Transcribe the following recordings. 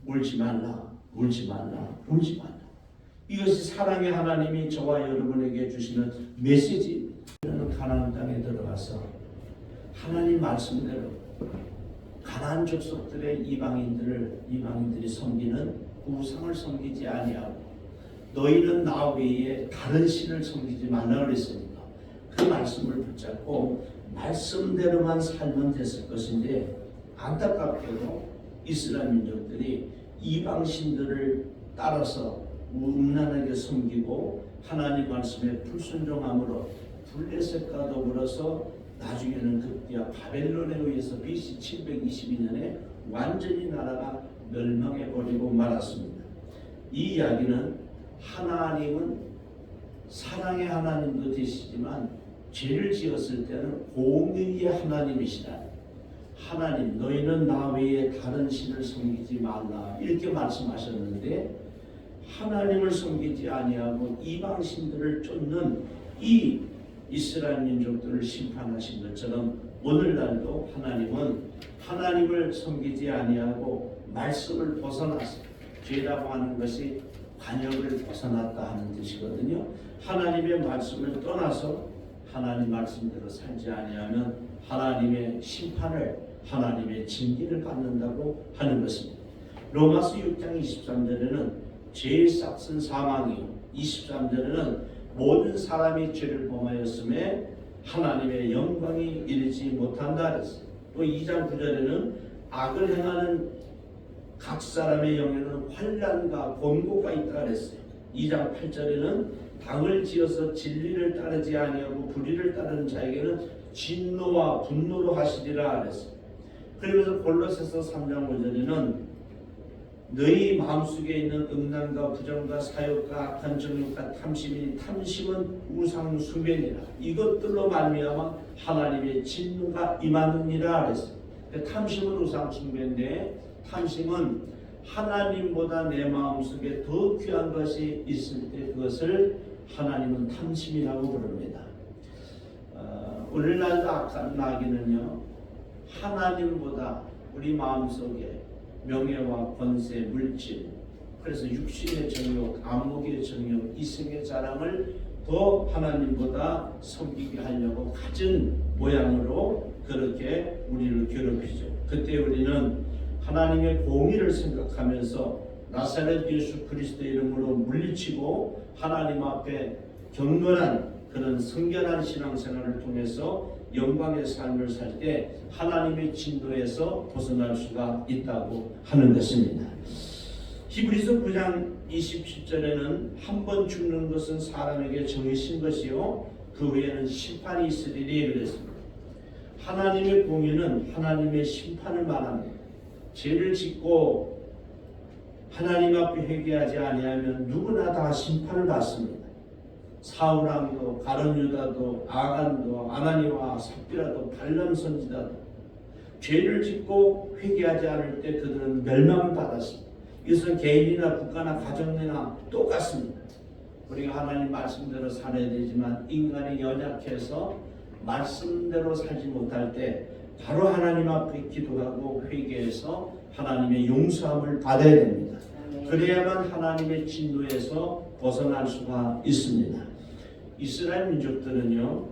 울지 말라, 울지 말라, 울지 말라. 이것이 사랑의 하나님이 저와 여러분에게 주시는 메시지입니다. 저는 가나안 땅에 들어가서 하나님 말씀대로 가나안 족속들의 이방인들이 섬기는 우상을 섬기지 아니하고 너희는 나 외에 다른 신을 섬기지 말라 그랬으니까 그 말씀을 붙잡고 말씀대로만 살면 됐을 것인데, 안타깝게도 이스라엘 민족들이 이방 신들을 따라서 음란하게 섬기고 하나님 말씀에 불순종함으로 블레셋과 더불어서 나중에는 급기야 바벨론에 의해서 BC 722년에 완전히 나라가 멸망해버리고 말았습니다. 이 이야기는 하나님은 사랑의 하나님도 되시지만 죄를 지었을 때는 공의의 하나님이시다. 하나님 너희는 나 외에 다른 신을 섬기지 말라 이렇게 말씀하셨는데, 하나님을 섬기지 아니하고 이방 신들을 쫓는 이 이스라엘 민족들을 심판하신 것처럼 오늘날도 하나님은 하나님을 섬기지 아니하고 말씀을 벗어나서, 죄라고 하는 것이 관역을 벗어났다 하는 뜻이거든요. 하나님의 말씀을 떠나서 하나님 말씀대로 살지 아니하면 하나님의 심판을, 하나님의 징계를 받는다고 하는 것입니다. 로마서 6장 23절에는 죄의 싹은 사망이요 23절에는 모든 사람이 죄를 범하였음에 하나님의 영광이 이르지 못한다 그랬어요. 또 2장 9절에는 악을 행하는 각 사람의 영에는 환난과 곤고가 있다 그랬어요. 2장 8절에는 당을 지어서 진리를 따르지 아니하고 불의를 따르는 자에게는 진노와 분노로 하시리라 그랬어요. 그러면서 골로새서 3장 5절에는 너희 마음속에 있는 음란과 부정과 사욕과 악한 정욕과 탐심은 우상 숭배니라. 이것들로 말미암아 하나님의 진노가 임하느니라 그랬어요. 탐심은 우상 숭배인데, 탐심은 하나님보다 내 마음속에 더 귀한 것이 있을 때 그것을 하나님은 탐심이라고 부릅니다. 오늘날도 악한 마귀는요, 하나님보다 우리 마음속에 명예와 권세, 물질, 그래서 육신의 정욕, 안목의 정욕, 이성의 자랑을 더 하나님보다 섬기게 하려고 갖은 모양으로 그렇게 우리를 괴롭히죠. 그때 우리는 하나님의 공의를 생각하면서 나사렛 예수 그리스도의 이름으로 물리치고 하나님 앞에 경건한 그런 성결한 신앙생활을 통해서 영광의 삶을 살 때 하나님의 진도에서 벗어날 수가 있다고 하는 것입니다. 히브리서 9장 27절에는 한 번 죽는 것은 사람에게 정해진 것이요 그 후에는 심판이 있으리니 그랬습니다. 하나님의 공의는 하나님의 심판을 말합니다. 죄를 짓고 하나님 앞에 회개하지 아니하면 누구나 다 심판을 받습니다. 사울왕도, 가룟유다도, 아간도, 아나니와 삽비라도, 발람 선지자도 죄를 짓고 회개하지 않을 때 그들은 멸망을 받았습니다. 이것은 개인이나 국가나 가정이나 똑같습니다. 우리가 하나님 말씀대로 살아야 되지만 인간이 연약해서 말씀대로 살지 못할 때 바로 하나님 앞에 기도하고 회개해서 하나님의 용서함을 받아야 됩니다. 그래야만 하나님의 진노에서 벗어날 수가 있습니다. 이스라엘 민족들은요,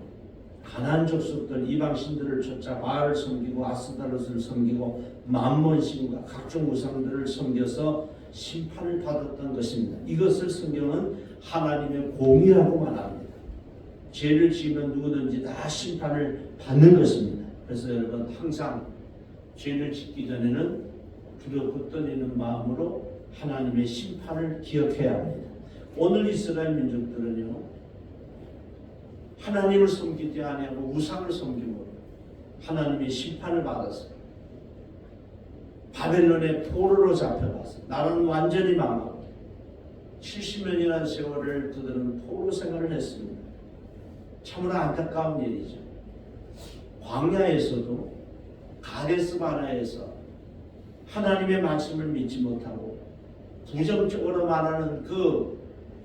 가나안 족속들 이방신들을 쫓아 바알을 섬기고 아스타롯을 섬기고 만몬신과 각종 우상들을 섬겨서 심판을 받았던 것입니다. 이것을 성경은 하나님의 공의라고 말합니다. 죄를 지으면 누구든지 다 심판을 받는 것입니다. 그래서 여러분 항상 죄를 짓기 전에는 두렵고 떨리는 마음으로 하나님의 심판을 기억해야 합니다. 오늘 이스라엘 민족들은요, 하나님을 섬기지 아니하고 우상을 섬기고 하나님의 심판을 받았어요. 바벨론의 포로로 잡혀갔어요. 나라는 완전히 망하고 70년이라는 세월을 그들은 포로 생활을 했습니다. 참으로 안타까운 일이죠. 광야에서도 가데스 바네아에서 하나님의 말씀을 믿지 못하고 부정적으로 말하는 그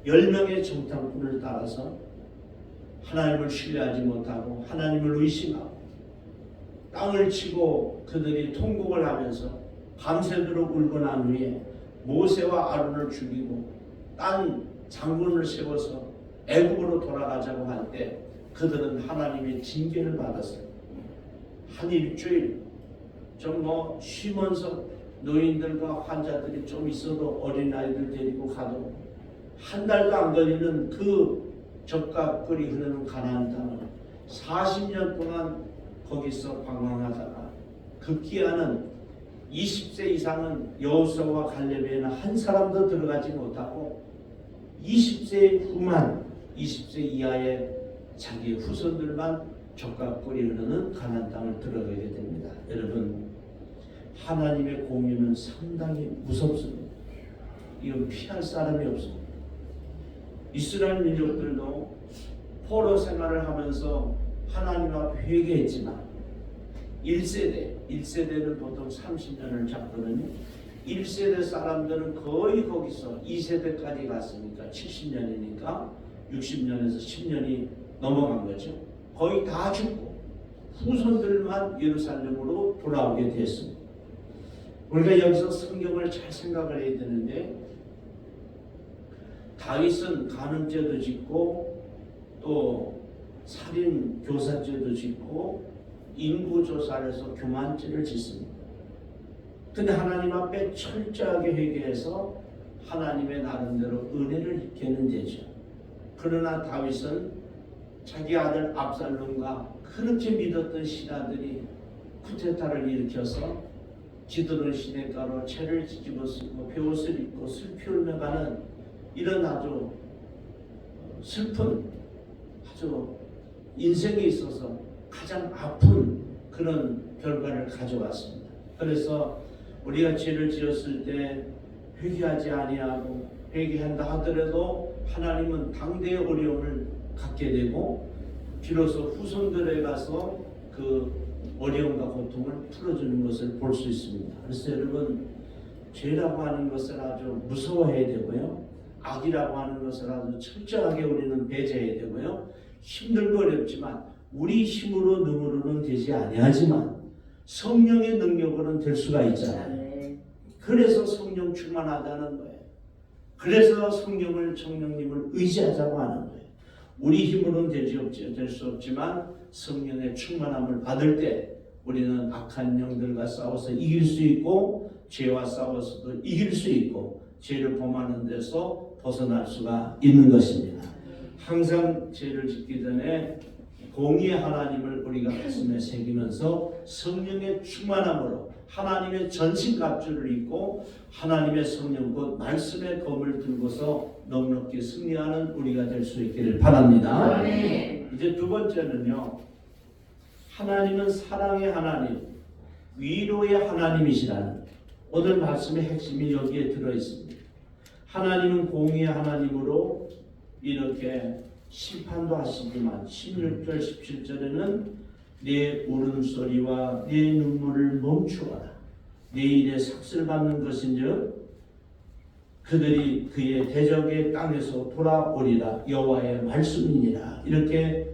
10명의 정탐꾼을 따라서 하나님을 신뢰하지 못하고 하나님을 의심하고 땅을 치고 그들이 통곡을 하면서 밤새도록 울고 난 후에 모세와 아론을 죽이고 딴 장군을 세워서 애굽으로 돌아가자고 할 때 그들은 하나님의 징계를 받았어요. 한 일주일 좀 쉬면서 노인들과 환자들이 좀 있어도 어린아이들 데리고 가도 한 달도 안 걸리는 그 적과 꿀이 흐르는 가나안 땅을 40년 동안 거기서 방황하다가 급기야는 20세 이상은 여호수아와 갈렙에는 한 사람도 들어가지 못하고 20세 후만 20세 이하의 자기 후손들만 적과 꿀이 흐르는 가나안 땅을 들어가게 됩니다. 여러분, 하나님의 공의는 상당히 무섭습니다. 이건 피할 사람이 없습니다. 이스라엘 민족들도 포로 생활을 하면서 하나님 앞에 회개했지만 1세대는 보통 30년을 잡거든요. 1세대 사람들은 거의 거기서 2세대까지 갔으니까 70년이니까 60년에서 10년이 넘어간 거죠. 거의 다 죽고 후손들만 예루살렘으로 돌아오게 됐습니다. 우리가 여기서 성경을 잘 생각을 해야 되는데, 다윗은 간음죄도 짓고 또 살인 교사죄도 짓고 인구조사에서 교만죄를 짓습니다. 근데 하나님 앞에 철저하게 회개해서 하나님의 나름대로 은혜를 입게는 되죠. 그러나 다윗은 자기 아들 압살롬과 그렇게 믿었던 신하들이 쿠데타를 일으켜서 기드론 시냇가로 채를 뒤집어쓰고 베옷을 입고 슬피 울며 가는 이런 아주 슬픈, 아주 인생에 있어서 가장 아픈 그런 결과를 가져왔습니다. 그래서 우리가 죄를 지었을 때 회개하지 아니하고 회개한다 하더라도 하나님은 당대의 어려움을 갖게 되고 비로소 후손들에 가서 그 어려움과 고통을 풀어주는 것을 볼 수 있습니다. 그래서 여러분, 죄라고 하는 것을 아주 무서워해야 되고요, 악이라고 하는 것을 아주 철저하게 우리는 배제해야 되고요, 힘들고 어렵지만 우리 힘으로 능으로는 되지 아니하지만 성령의 능력으로는 될 수가 있잖아요. 그래서 성령 충만하다는 거예요. 그래서 성령님을 의지하자고 하는 거예요. 우리 힘으로는 될 수 없지만 성령의 충만함을 받을 때 우리는 악한 영들과 싸워서 이길 수 있고 죄와 싸워서도 이길 수 있고 죄를 범하는 데서 벗어날 수가 있는 것입니다. 항상 죄를 짓기 전에 공의의 하나님을 우리가 가슴에 새기면서 성령의 충만함으로 하나님의 전신갑주를 입고 하나님의 성령 곧 말씀의 검을 들고서 넉넉히 승리하는 우리가 될 수 있기를 바랍니다. 이제 두 번째는요, 하나님은 사랑의 하나님, 위로의 하나님이시라는 오늘 말씀의 핵심이 여기에 들어있습니다. 하나님은 공의의 하나님으로 이렇게 심판도 하시지만 16절 17절에는 내 울음소리와 내 눈물을 멈추어라. 내 일에 삭슬 받는 것인즉 그들이 그의 대적의 땅에서 돌아오리라. 여호와의 말씀이니라. 이렇게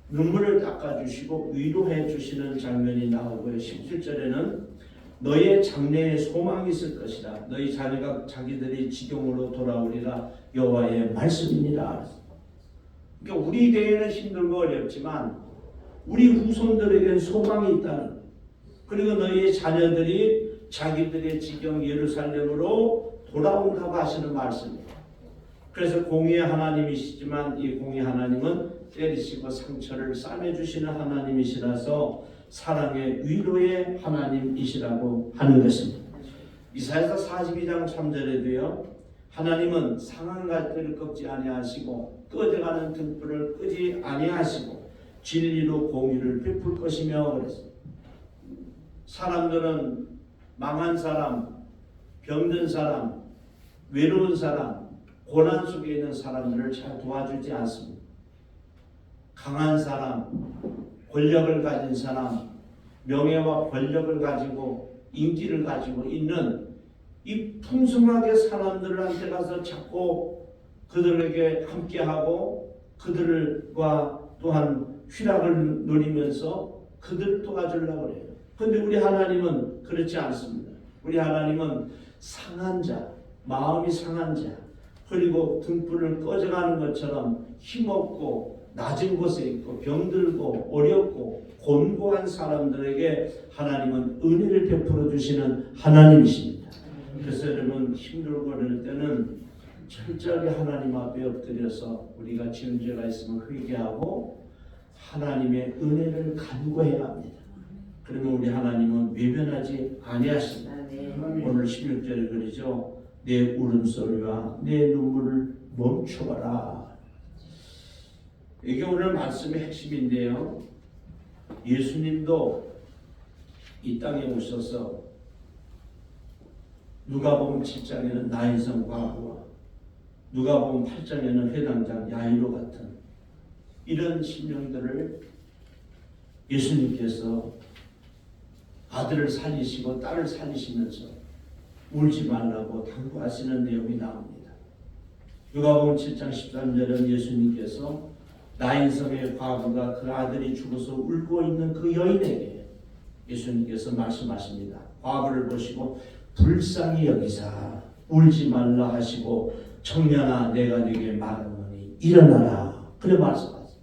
눈물을 닦아주시고 위로해 주시는 장면이 나오고요. 17절에는 너의 장래에 소망이 있을 것이다. 너희 자녀가 자기들이 지경으로 돌아오리라. 여호와의 말씀이니라. 그러니까 우리 대에는 힘들고 어렵지만 우리 후손들에게는 소망이 있다는, 그리고 너희의 자녀들이 자기들의 지경 예루살렘으로 돌아온다고 하시는 말씀입니다. 그래서 공의의 하나님이시지만 이 공의 하나님은 때리시고 상처를 싸매주시는 하나님이시라서 사랑의 위로의 하나님이시라고 하는 것입니다. 이사야서 42장 3절에도요, 하나님은 상한 갈대를 꺾지 아니하시고 꺼져가는 등불을 끄지 아니하시고 진리로 공의를 베풀 것이며 그랬습니다. 사람들은 망한 사람, 병든 사람, 외로운 사람, 고난 속에 있는 사람들을 잘 도와주지 않습니다. 강한 사람, 권력을 가진 사람, 명예와 권력을 가지고 인기를 가지고 있는 이 풍성하게 사람들한테 가서 자꾸 그들에게 함께하고 그들과 또한 휘락을 누리면서 그들 도와주려고 해요. 그런데 우리 하나님은 그렇지 않습니다. 우리 하나님은 상한 자, 마음이 상한 자, 그리고 등불을 꺼져가는 것처럼 힘없고 낮은 곳에 있고 병들고 어렵고 곤고한 사람들에게 하나님은 은혜를 베풀어 주시는 하나님이십니다. 그래서 여러분 힘들고 그럴 때는 철저하게 하나님 앞에 엎드려서 우리가 지은 죄가 있으면 회개하고 하나님의 은혜를 간구해야 합니다. 그러면 우리 하나님은 외면하지 아니하십니다. 오늘 16절에 그러죠. 내 울음소리와 내 눈물을 멈춰봐라. 이게 오늘 말씀의 핵심인데요. 예수님도 이 땅에 오셔서 누가복음 7장에는 나인성 과부와 누가복음 8장에는 회당장 야이로 같은 이런 심령들을 예수님께서 아들을 살리시고 딸을 살리시면서 울지 말라고 당부하시는 내용이 나옵니다. 누가복음 7장 13절은 예수님께서 나인성의 과부가 그 아들이 죽어서 울고 있는 그 여인에게 예수님께서 말씀하십니다. 과부를 보시고 불쌍히 여기사 울지 말라 하시고 청년아 내가 네게 말하노니 일어나라. 그래 말씀하세요.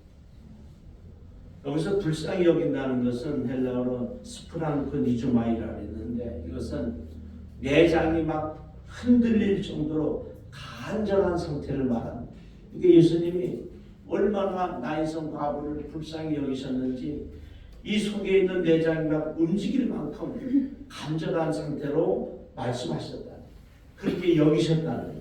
여기서 불쌍히 여긴다는 것은 헬라어로 스프랑크니주마이라 했는데 이것은 내장이 막 흔들릴 정도로 간절한 상태를 말합니다. 이게 예수님이 얼마나 나인성 과부를 불쌍히 여기셨는지 이 속에 있는 내장이 막 움직일 만큼 간절한 상태로 말씀하셨다. 그렇게 여기셨다는 거죠.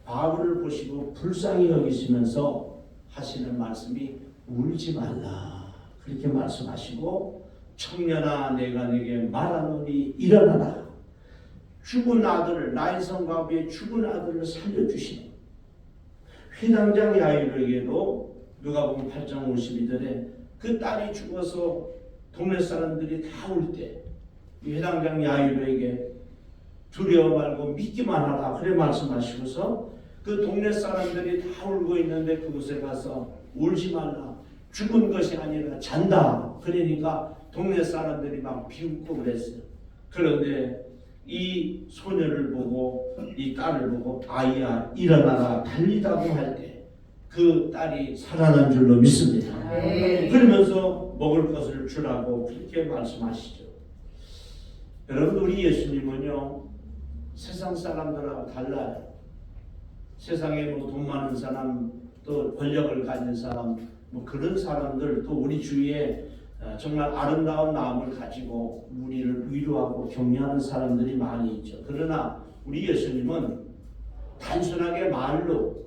과부를 보시고 불쌍히 여기시면서 하시는 말씀이 울지 말라. 그렇게 말씀하시고 청년아 내가 네게 말하노니 일어나라. 죽은 아들을 나인성 과부의 죽은 아들을 살려주시는 회당장 야이로에게도 누가복음 8장 52절에 그 딸이 죽어서 동네 사람들이 다 울 때 회당장 야이로에게 두려워 말고 믿기만 하라. 그래 말씀하시고서 그 동네 사람들이 다 울고 있는데 그곳에 가서 울지 말라. 죽은 것이 아니라 잔다. 그러니까 동네 사람들이 막 비웃고 그랬어요. 그런데 이 소녀를 보고 이 딸을 보고 아이야 일어나라 달리다고 할 때 그 딸이 살아난 줄로 믿습니다. 그러면서 먹을 것을 주라고 그렇게 말씀하시죠. 여러분 우리 예수님은요 세상 사람들하고 달라요. 세상에 뭐 돈 많은 사람 또 권력을 가진 사람 뭐 그런 사람들 또 우리 주위에 정말 아름다운 마음을 가지고 우리를 위로하고 격려하는 사람들이 많이 있죠. 그러나 우리 예수님은 단순하게 말로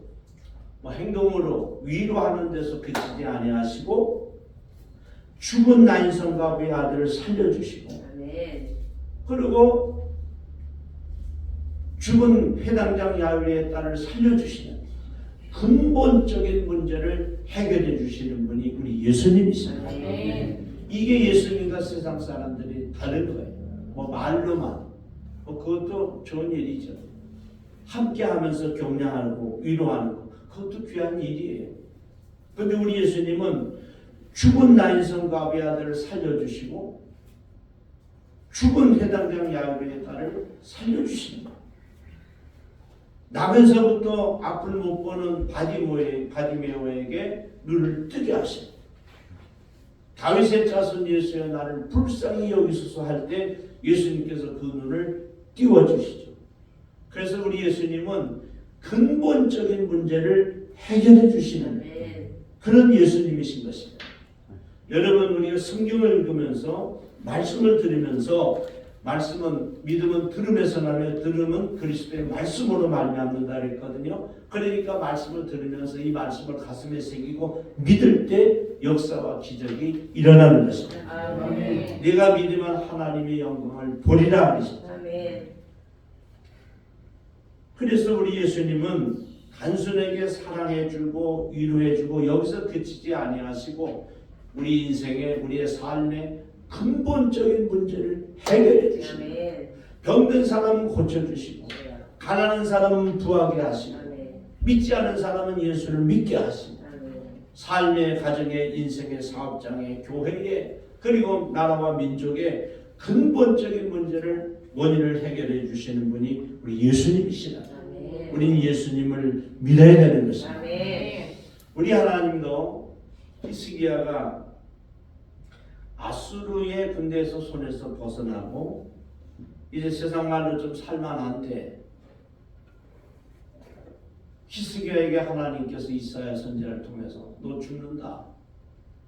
뭐 행동으로 위로하는 데서 그치지 아니하시고 죽은 나인성 과부의 아들을 살려주시고 그리고 죽은 회당장 야이로의 딸을 살려주시는 근본적인 문제를 해결해 주시는 분이 우리 예수님이십니다. 이게 예수님과 세상 사람들이 다른 거예요. 뭐 말로만 뭐 그것도 좋은 일이죠. 함께하면서 격려하고 위로하는 거 그것도 귀한 일이에요. 그런데 우리 예수님은 죽은 나인성 과부의 아들을 살려주시고 죽은 회당장 야이로의 딸을 살려주시는 거예요. 나면서부터 앞을 못 보는 바디메오에게 눈을 뜨게 하시고 다윗의 자손 예수여 나를 불쌍히 여기소서 할 때 예수님께서 그 눈을 띄워주시죠. 그래서 우리 예수님은 근본적인 문제를 해결해 주시는 그런 예수님이신 것입니다. 여러분 우리가 성경을 읽으면서 말씀을 들으면서 말씀은 믿음은 들음에서 나며 들음은 그리스도의 말씀으로 말미암는다 했거든요. 그러니까 말씀을 들으면서 이 말씀을 가슴에 새기고 믿을 때 역사와 기적이 일어나는 것입니다. 아멘. 내가 믿으면 하나님의 영광을 보리라 하십니다. 그래서 우리 예수님은 단순하게 사랑해주고 위로해주고 여기서 그치지 아니하시고 우리 인생에 우리의 삶에 근본적인 문제를 해결해 주시고 병든 사람은 고쳐주시고 가난한 사람은 부하게 하시고 믿지 않은 사람은 예수를 믿게 하시고 삶의 가정에 인생의 사업장에 교회에 그리고 나라와 민족의 근본적인 문제를 원인을 해결해 주시는 분이 우리 예수님이시다. 아멘. 우리는 예수님을 믿어야 되는 것입니다. 아멘. 우리 하나님도 히스기야가 아수르의 군대에서 손에서 벗어나고 이제 세상 말로 좀 살만한데 히스기야에게 하나님께서 이사야 선지자를 통해서 너 죽는다.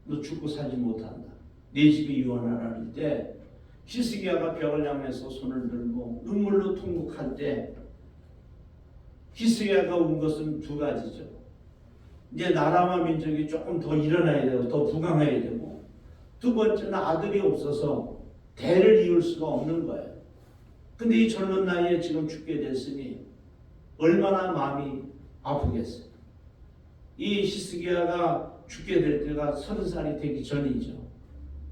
너 죽고 살지 못한다. 내 집에 유언하라 할 때 히스기야가 벽을 향해서 손을 들고 눈물로 통곡할 때 히스기야가 운 것은 두 가지죠. 이제 나라와 민족이 조금 더 일어나야 되고 더 부강해야 되고 두 번째는 아들이 없어서 대를 이을 수가 없는 거예요. 근데 이 젊은 나이에 지금 죽게 됐으니 얼마나 마음이 아프겠어요. 이 히스기야가 죽게 될 때가 30살이 되기 전이죠.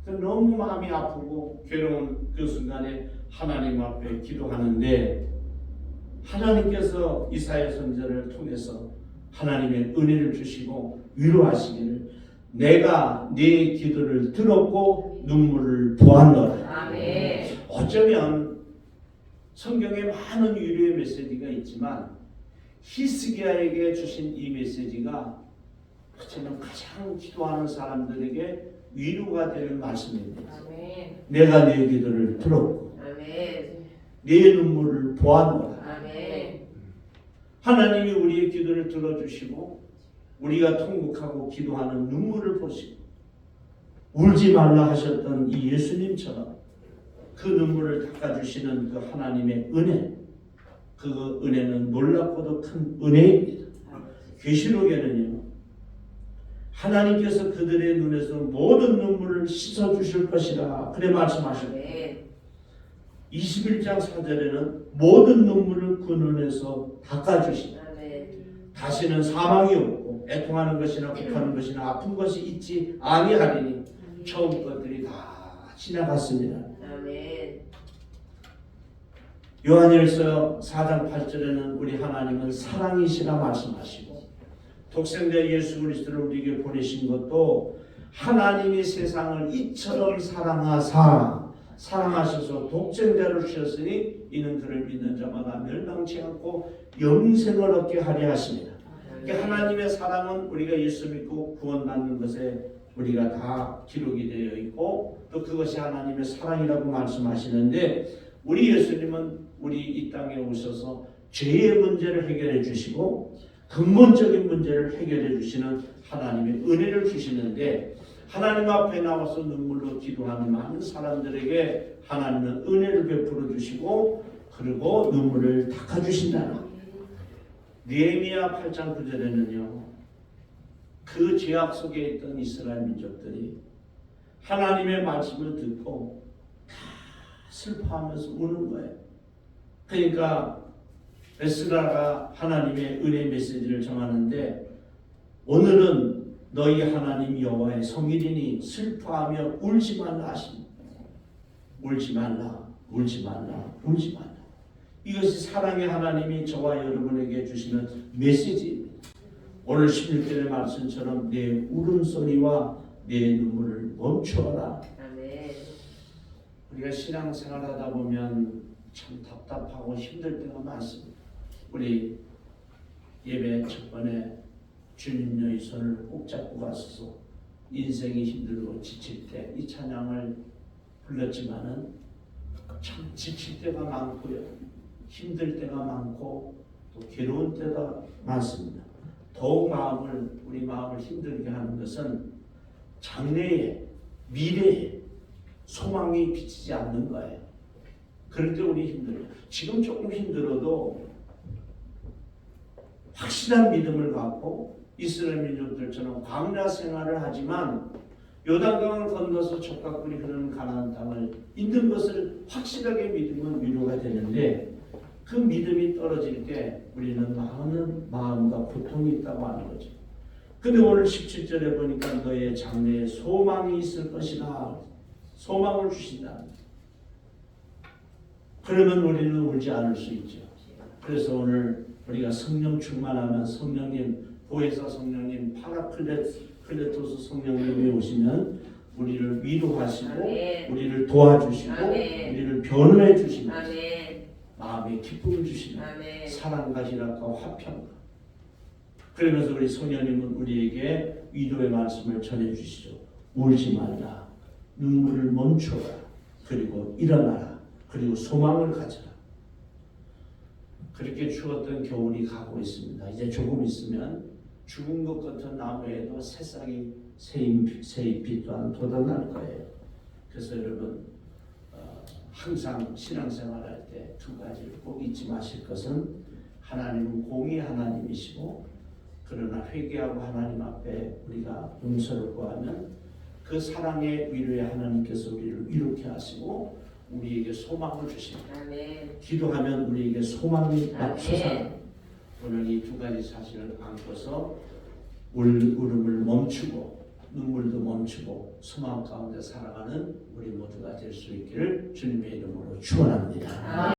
너무 마음이 아프고 괴로운 그 순간에 하나님 앞에 기도하는데 하나님께서 이사야 선지자를 통해서 하나님의 은혜를 주시고 위로하시기를 내가 네 기도를 들었고 눈물을 보았노라. 아멘. 어쩌면 성경에 많은 위로의 메시지가 있지만 히스기야에게 주신 이 메시지가 어쩌면 가장 기도하는 사람들에게 위로가 되는 말씀입니다. 아멘. 내가 네 기도를 들었고 아멘. 네 눈물을 보았노라. 아멘. 하나님이 우리의 기도를 들어주시고 우리가 통곡하고 기도하는 눈물을 보시고 울지 말라 하셨던 이 예수님처럼 그 눈물을 닦아주시는 그 하나님의 은혜, 그 은혜는 놀랍고도 큰 은혜입니다. 계시록에는요 하나님께서 그들의 눈에서 모든 눈물을 씻어주실 것이라 그래 말씀하셨고 21장 4절에는 모든 눈물을 그 눈에서 닦아주시다. 다시는 사망이 없고 애통하는 것이나 곡하는 것이나 아픈 것이 있지 아니하리니 처음 것들이 다 지나갔습니다. 요한일서 4장 8절에는 우리 하나님은 사랑이시라 말씀하시고 독생자 예수 그리스도를 우리에게 보내신 것도 하나님이 세상을 이처럼 사랑하셔서 독생자를 주셨으니 이는 그를 믿는 자마다 멸망치 않고 영생을 얻게 하려 하십니다. 그러니까 하나님의 사랑은 우리가 예수 믿고 구원받는 것에 우리가 다 기록이 되어 있고 또 그것이 하나님의 사랑이라고 말씀하시는데 우리 예수님은 우리 이 땅에 오셔서 죄의 문제를 해결해 주시고 근본적인 문제를 해결해 주시는 하나님의 은혜를 주시는데 하나님 앞에 나와서 눈물로 기도하는 많은 사람들에게 하나님은 은혜를 베풀어 주시고 그리고 눈물을 닦아 주신다는 느헤미야 8장 9절에는요 그 죄악 속에 있던 이스라엘 민족들이 하나님의 말씀을 듣고 다 슬퍼하면서 우는 거예요. 그러니까 에스라가 하나님의 은혜 메시지를 전하는데 오늘은 너희 하나님 여호와의 성일이니 슬퍼하며 울지 말라 하십니다. 울지 말라, 울지 말라, 울지 말라. 이것이 사랑의 하나님이 저와 여러분에게 주시는 메시지입니다. 오늘 16절의 말씀처럼 내 울음소리와 내 눈물을 멈추어라. 우리가 신앙생활하다 보면 참 답답하고 힘들 때가 많습니다. 우리 예배 첫 번에 주님의 손을 꼭 잡고 가셔서 인생이 힘들고 지칠 때 이 찬양을 불렀지만은 참 지칠 때가 많고요. 힘들 때가 많고 또 괴로운 때가 많습니다. 더욱 우리 마음을 힘들게 하는 것은 장래에 미래에 소망이 비치지 않는 거예요. 그럴 때 우리 힘들어요. 지금 조금 힘들어도 확실한 믿음을 갖고 이스라엘 민족들처럼 광야 생활을 하지만 요단강을 건너서 젖과 꿀이 흐르는 가나안 땅을 있는 것을 확실하게 믿으면 위로가 되는데 그 믿음이 떨어질 때 우리는 많은 마음과 고통이 있다고 하는 거죠. 근데 오늘 17절에 보니까 너의 장래에 소망이 있을 것이다. 소망을 주신다. 그러면 우리는 울지 않을 수 있죠. 그래서 오늘 우리가 성령 충만하면 성령님, 보혜사 성령님, 파라클레토스 성령님이 오시면 우리를 위로하시고 우리를 도와주시고 우리를 변호해 주십니다. 마음에 기쁨을 주시는 아멘. 사랑과 희락과 화평과. 그러면서 우리 성령님은 우리에게 위로의 말씀을 전해주시죠. 울지 말라, 눈물을 멈춰라, 그리고 일어나라, 그리고 소망을 가져라. 그렇게 추웠던 겨울이 가고 있습니다. 이제 조금 있으면 죽은 것 같은 나무에도 새싹이 새잎이 또한 돋아날 거예요. 그래서 여러분 항상 신앙생활할 때 두 가지를 꼭 잊지 마실 것은 하나님은 공의 하나님이시고 그러나 회개하고 하나님 앞에 우리가 용서를 구하면 그 사랑의 위로에 하나님께서 우리를 이롭게 하시고 우리에게 소망을 주십니다. 아멘. 기도하면 우리에게 소망이 아멘. 솟아납니다. 오늘 이 두 가지 사실을 안고서 울음을 멈추고 눈물도 멈추고 소망 가운데 살아가는 우리 모두가 될 수 있기를 주님의 이름으로 축원합니다.